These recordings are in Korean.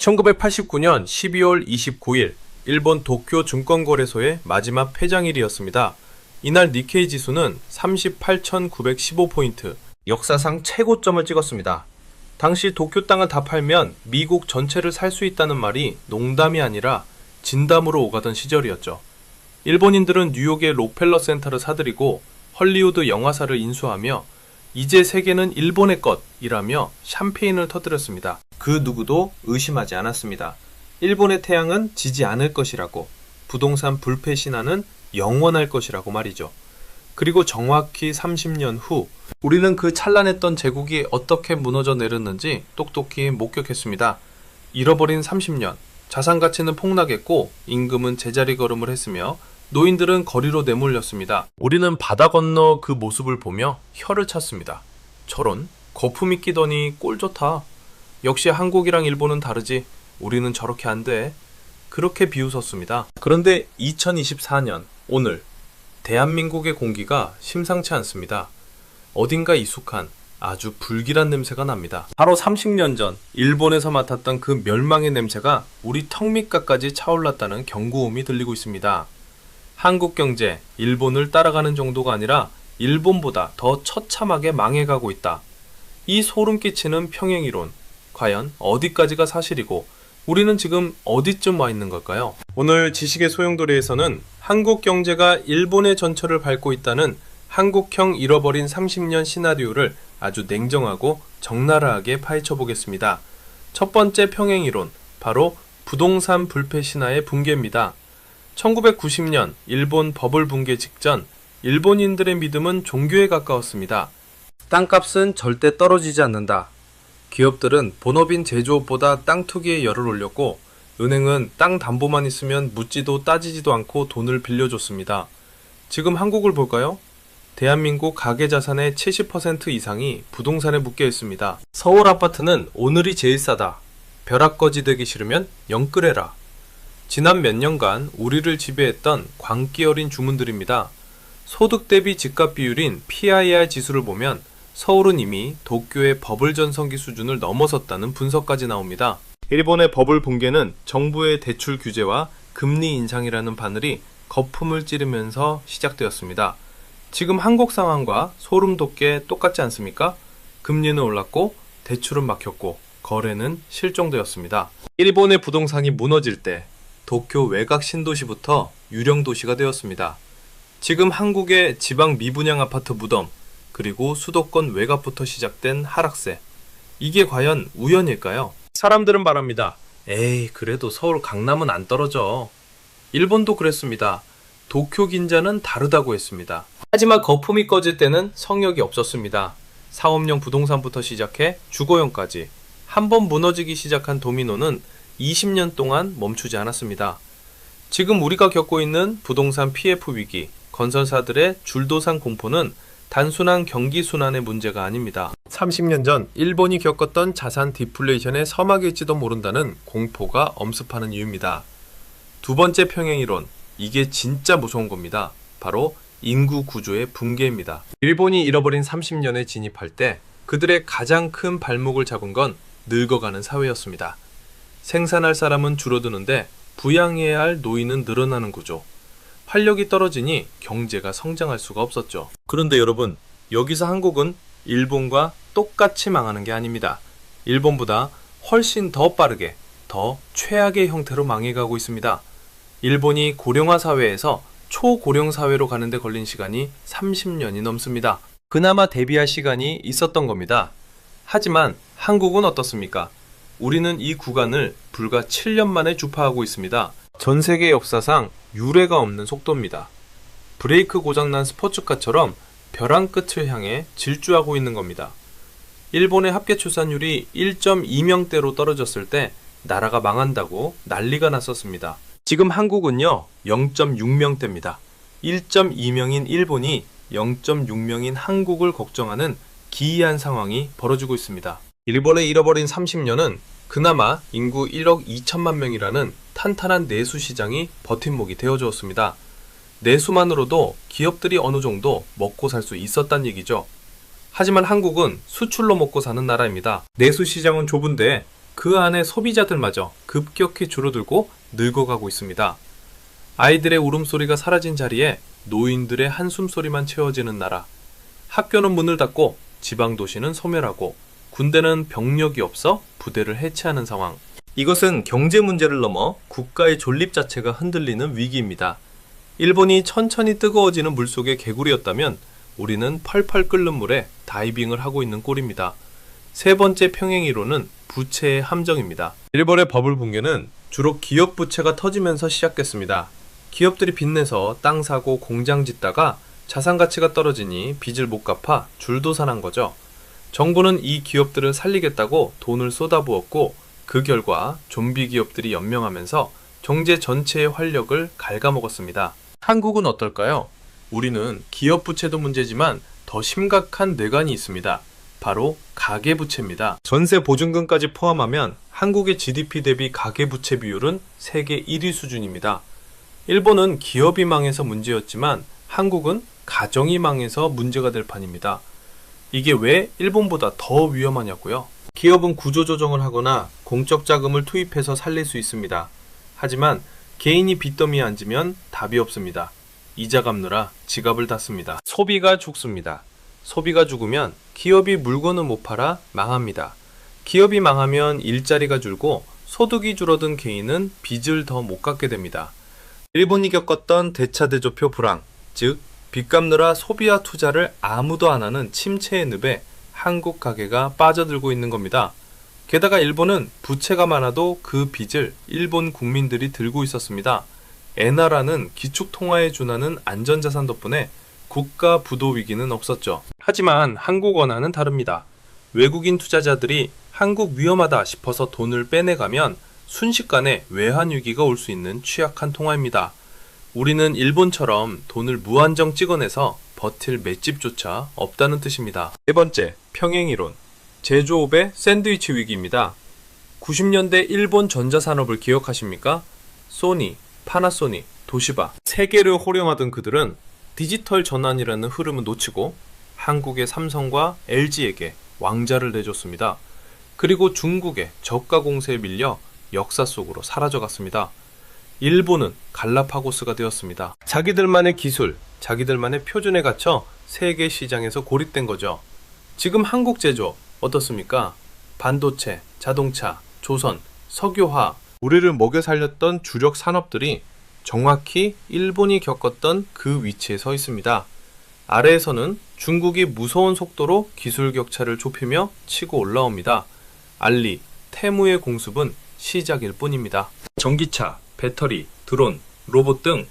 1989년 12월 29일 일본 도쿄 증권거래소의 마지막 폐장일이었습니다. 이날 니케이 지수는 38,915포인트, 역사상 최고점을 찍었습니다. 당시 도쿄 땅을 다 팔면 미국 전체를 살 수 있다는 말이 농담이 아니라 진담으로 오가던 시절이었죠. 일본인들은 뉴욕의 록펠러 센터를 사들이고 헐리우드 영화사를 인수하며 이제 세계는 일본의 것이라며 샴페인을 터뜨렸습니다. 그 누구도 의심하지 않았습니다. 일본의 태양은 지지 않을 것이라고, 부동산 불패 신화는 영원할 것이라고 말이죠. 그리고 정확히 30년 후 우리는 그 찬란했던 제국이 어떻게 무너져 내렸는지 똑똑히 목격했습니다. 잃어버린 30년, 자산 가치는 폭락했고 임금은 제자리 걸음을 했으며 노인들은 거리로 내몰렸습니다. 우리는 바다 건너 그 모습을 보며 혀를 찼습니다. 저런, 거품이 끼더니 꼴 좋다. 역시 한국이랑 일본은 다르지. 우리는 저렇게 안 돼. 그렇게 비웃었습니다. 그런데 2024년 오늘 대한민국의 공기가 심상치 않습니다. 어딘가 익숙한 아주 불길한 냄새가 납니다. 바로 30년 전 일본에서 맡았던 그 멸망의 냄새가 우리 턱 밑까지 차올랐다는 경고음이 들리고 있습니다. 한국 경제, 일본을 따라가는 정도가 아니라 일본보다 더 처참하게 망해가고 있다. 이 소름 끼치는 평행이론, 과연 어디까지가 사실이고 우리는 지금 어디쯤 와 있는 걸까요? 오늘 지식의 소용돌이에서는 한국 경제가 일본의 전철을 밟고 있다는 한국형 잃어버린 30년 시나리오를 아주 냉정하고 적나라하게 파헤쳐 보겠습니다. 첫 번째 평행이론, 바로 부동산 불패 신화의 붕괴입니다. 1990년 일본 버블 붕괴 직전 일본인들의 믿음은 종교에 가까웠습니다. 땅값은 절대 떨어지지 않는다. 기업들은 본업인 제조업보다 땅 투기에 열을 올렸고 은행은 땅 담보만 있으면 묻지도 따지지도 않고 돈을 빌려줬습니다. 지금 한국을 볼까요? 대한민국 가계자산의 70% 이상이 부동산에 묶여 있습니다. 서울 아파트는 오늘이 제일 싸다. 벼락거지 되기 싫으면 영끌해라. 지난 몇 년간 우리를 지배했던 광기 어린 주문들입니다. 소득 대비 집값 비율인 PIR 지수를 보면 서울은 이미 도쿄의 버블 전성기 수준을 넘어섰다는 분석까지 나옵니다. 일본의 버블 붕괴는 정부의 대출 규제와 금리 인상이라는 바늘이 거품을 찌르면서 시작되었습니다. 지금 한국 상황과 소름 돋게 똑같지 않습니까? 금리는 올랐고 대출은 막혔고 거래는 실종되었습니다. 일본의 부동산이 무너질 때 도쿄 외곽 신도시부터 유령 도시가 되었습니다. 지금 한국의 지방 미분양 아파트 무덤, 그리고 수도권 외곽부터 시작된 하락세. 이게 과연 우연일까요? 사람들은 말합니다. 에이, 그래도 서울 강남은 안 떨어져. 일본도 그랬습니다. 도쿄 긴자는 다르다고 했습니다. 하지만 거품이 꺼질 때는 성역이 없었습니다. 사업용 부동산부터 시작해 주거용까지 한번 무너지기 시작한 도미노는 20년 동안 멈추지 않았습니다. 지금 우리가 겪고 있는 부동산 PF 위기, 건설사들의 줄도산 공포는 단순한 경기 순환의 문제가 아닙니다. 30년 전 일본이 겪었던 자산 디플레이션의 서막일지도 모른다는 공포가 엄습하는 이유입니다. 두 번째 평행이론, 이게 진짜 무서운 겁니다. 바로 인구 구조의 붕괴입니다. 일본이 잃어버린 30년에 진입할 때 그들의 가장 큰 발목을 잡은 건 늙어가는 사회였습니다. 생산할 사람은 줄어드는데 부양해야 할 노인은 늘어나는 구조. 활력이 떨어지니 경제가 성장할 수가 없었죠. 그런데 여러분, 여기서 한국은 일본과 똑같이 망하는 게 아닙니다. 일본보다 훨씬 더 빠르게, 더 최악의 형태로 망해가고 있습니다. 일본이 고령화 사회에서 초고령 사회로 가는데 걸린 시간이 30년이 넘습니다. 그나마 대비할 시간이 있었던 겁니다. 하지만 한국은 어떻습니까? 우리는 이 구간을 불과 7년 만에 주파하고 있습니다. 전 세계 역사상 유례가 없는 속도입니다. 브레이크 고장난 스포츠카처럼 벼랑 끝을 향해 질주하고 있는 겁니다. 일본의 합계 출산율이 1.2명대로 떨어졌을 때 나라가 망한다고 난리가 났었습니다. 지금 한국은요, 0.6명대입니다. 1.2명인 일본이 0.6명인 한국을 걱정하는 기이한 상황이 벌어지고 있습니다. 일본의 잃어버린 30년은 그나마 인구 1억 2천만 명이라는 탄탄한 내수 시장이 버팀목이 되어주었습니다. 내수만으로도 기업들이 어느 정도 먹고 살 수 있었단 얘기죠. 하지만 한국은 수출로 먹고 사는 나라입니다. 내수 시장은 좁은데 그 안에 소비자들마저 급격히 줄어들고 늙어가고 있습니다. 아이들의 울음소리가 사라진 자리에 노인들의 한숨소리만 채워지는 나라. 학교는 문을 닫고 지방도시는 소멸하고 군대는 병력이 없어 부대를 해체하는 상황. 이것은 경제 문제를 넘어 국가의 존립 자체가 흔들리는 위기입니다. 일본이 천천히 뜨거워지는 물속의 개구리였다면 우리는 펄펄 끓는 물에 다이빙을 하고 있는 꼴입니다. 세 번째 평행 이론은 부채의 함정입니다. 일본의 버블 붕괴는 주로 기업 부채가 터지면서 시작됐습니다. 기업들이 빚내서 땅 사고 공장 짓다가 자산 가치가 떨어지니 빚을 못 갚아 줄도산한 거죠. 정부는 이 기업들을 살리겠다고 돈을 쏟아부었고 그 결과 좀비 기업들이 연명하면서 경제 전체의 활력을 갉아먹었습니다. 한국은 어떨까요? 우리는 기업 부채도 문제지만 더 심각한 뇌관이 있습니다. 바로 가계부채입니다. 전세 보증금까지 포함하면 한국의 GDP 대비 가계부채 비율은 세계 1위 수준입니다. 일본은 기업이 망해서 문제였지만 한국은 가정이 망해서 문제가 될 판입니다. 이게 왜 일본보다 더 위험하냐고요? 기업은 구조조정을 하거나 공적 자금을 투입해서 살릴 수 있습니다. 하지만 개인이 빚더미에 앉으면 답이 없습니다. 이자 갚느라 지갑을 닫습니다. 소비가 죽습니다. 소비가 죽으면 기업이 물건을 못 팔아 망합니다. 기업이 망하면 일자리가 줄고 소득이 줄어든 개인은 빚을 더 못 갚게 됩니다. 일본이 겪었던 대차대조표 불황, 즉 빚 갚느라 소비와 투자를 아무도 안 하는 침체의 늪에 한국 가계가 빠져들고 있는 겁니다. 게다가 일본은 부채가 많아도 그 빚을 일본 국민들이 들고 있었습니다. 엔화라는 기축통화에 준하는 안전자산 덕분에 국가 부도 위기는 없었죠. 하지만 한국 원화는 다릅니다. 외국인 투자자들이 한국 위험하다 싶어서 돈을 빼내가면 순식간에 외환 위기가 올 수 있는 취약한 통화입니다. 우리는 일본처럼 돈을 무한정 찍어내서 버틸 맷집조차 없다는 뜻입니다. 네 번째, 평행이론. 제조업의 샌드위치 위기입니다. 90년대 일본 전자산업을 기억하십니까? 소니, 파나소닉, 도시바. 세계를 호령하던 그들은 디지털 전환이라는 흐름을 놓치고 한국의 삼성과 LG에게 왕자를 내줬습니다. 그리고 중국의 저가 공세에 밀려 역사 속으로 사라져갔습니다. 일본은 갈라파고스가 되었습니다. 자기들만의 기술, 자기들만의 표준에 갇혀 세계 시장에서 고립된 거죠. 지금 한국 제조업 어떻습니까? 반도체, 자동차, 조선, 석유화, 우리를 먹여 살렸던 주력 산업들이 정확히 일본이 겪었던 그 위치에 서 있습니다. 아래에서는 중국이 무서운 속도로 기술 격차를 좁히며 치고 올라옵니다. 알리, 테무의 공습은 시작일 뿐입니다. 전기차, 배터리, 드론, 로봇 등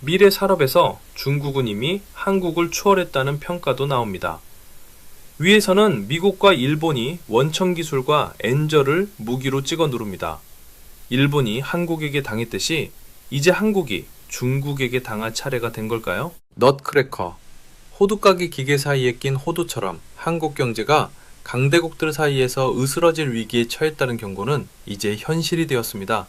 미래 산업에서 중국은 이미 한국을 추월했다는 평가도 나옵니다. 위에서는 미국과 일본이 원천 기술과 엔저를 무기로 찍어 누릅니다. 일본이 한국에게 당했듯이 이제 한국이 중국에게 당할 차례가 된 걸까요? 넛크래커, 호두까기 기계 사이에 낀 호두처럼 한국 경제가 강대국들 사이에서 으스러질 위기에 처했다는 경고는 이제 현실이 되었습니다.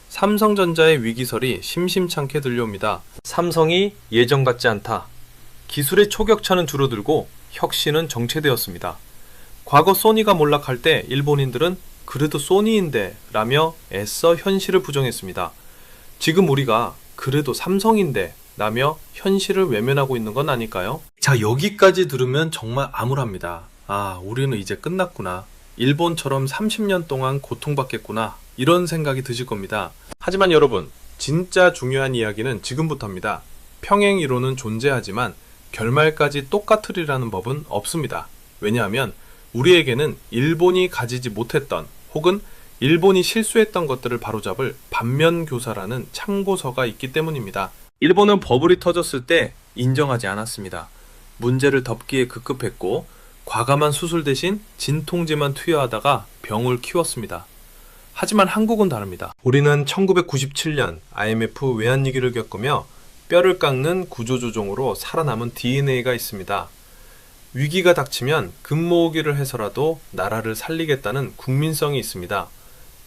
삼성전자의 위기설이 심심찮게 들려옵니다. 삼성이 예전 같지 않다. 기술의 초격차는 줄어들고 혁신은 정체되었습니다. 과거 소니가 몰락할 때 일본인들은 그래도 소니인데 라며 애써 현실을 부정했습니다. 지금 우리가 그래도 삼성인데 라며 현실을 외면하고 있는 건 아닐까요? 자, 여기까지 들으면 정말 암울합니다. 아, 우리는 이제 끝났구나. 일본처럼 30년 동안 고통받겠구나. 이런 생각이 드실 겁니다. 하지만 여러분, 진짜 중요한 이야기는 지금부터입니다. 평행이론은 존재하지만 결말까지 똑같으리라는 법은 없습니다. 왜냐하면 우리에게는 일본이 가지지 못했던 혹은 일본이 실수했던 것들을 바로잡을 반면교사라는 참고서가 있기 때문입니다. 일본은 버블이 터졌을 때 인정하지 않았습니다. 문제를 덮기에 급급했고 과감한 수술 대신 진통제만 투여하다가 병을 키웠습니다. 하지만 한국은 다릅니다. 우리는 1997년 IMF 외환위기를 겪으며 뼈를 깎는 구조조정으로 살아남은 DNA가 있습니다. 위기가 닥치면 금모으기를 해서라도 나라를 살리겠다는 국민성이 있습니다.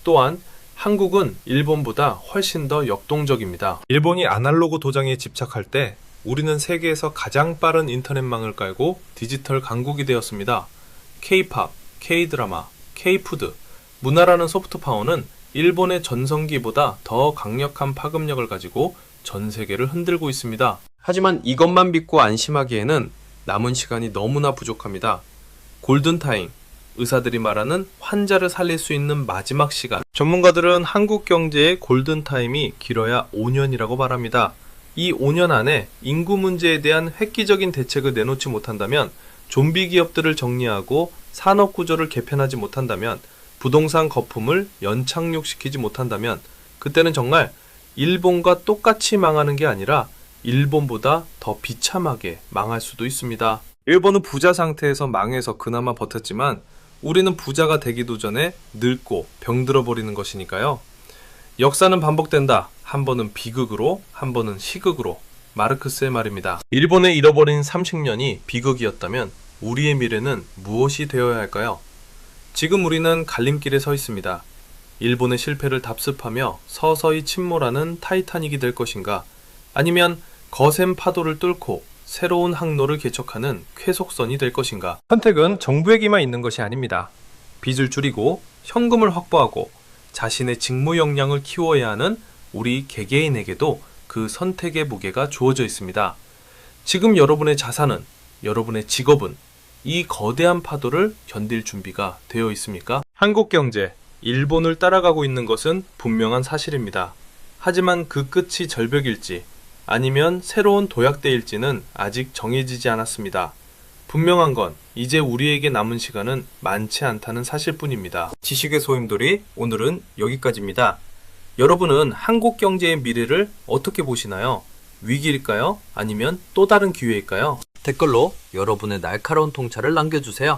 또한 한국은 일본보다 훨씬 더 역동적입니다. 일본이 아날로그 도장에 집착할 때 우리는 세계에서 가장 빠른 인터넷망을 깔고 디지털 강국이 되었습니다. K-팝, K-드라마, K-푸드, 문화라는 소프트 파워는 일본의 전성기보다 더 강력한 파급력을 가지고 전 세계를 흔들고 있습니다. 하지만 이것만 믿고 안심하기에는 남은 시간이 너무나 부족합니다. 골든타임, 의사들이 말하는 환자를 살릴 수 있는 마지막 시간. 전문가들은 한국 경제의 골든타임이 길어야 5년이라고 말합니다. 이 5년 안에 인구 문제에 대한 획기적인 대책을 내놓지 못한다면, 좀비 기업들을 정리하고 산업 구조를 개편하지 못한다면, 부동산 거품을 연착륙시키지 못한다면, 그때는 정말 일본과 똑같이 망하는 게 아니라 일본보다 더 비참하게 망할 수도 있습니다. 일본은 부자 상태에서 망해서 그나마 버텼지만 우리는 부자가 되기도 전에 늙고 병들어 버리는 것이니까요. 역사는 반복된다. 한 번은 비극으로, 한 번은 희극으로. 마르크스의 말입니다. 일본의 잃어버린 30년이 비극이었다면 우리의 미래는 무엇이 되어야 할까요? 지금 우리는 갈림길에 서 있습니다. 일본의 실패를 답습하며 서서히 침몰하는 타이타닉이 될 것인가? 아니면 거센 파도를 뚫고 새로운 항로를 개척하는 쾌속선이 될 것인가? 선택은 정부에게만 있는 것이 아닙니다. 빚을 줄이고 현금을 확보하고 자신의 직무 역량을 키워야 하는 우리 개개인에게도 그 선택의 무게가 주어져 있습니다. 지금 여러분의 자산은, 여러분의 직업은 이 거대한 파도를 견딜 준비가 되어 있습니까? 한국 경제, 일본을 따라가고 있는 것은 분명한 사실입니다. 하지만 그 끝이 절벽일지 아니면 새로운 도약대일지는 아직 정해지지 않았습니다. 분명한 건 이제 우리에게 남은 시간은 많지 않다는 사실뿐입니다. 지식의 소용돌이, 오늘은 여기까지입니다. 여러분은 한국 경제의 미래를 어떻게 보시나요? 위기일까요? 아니면 또 다른 기회일까요? 댓글로 여러분의 날카로운 통찰을 남겨주세요.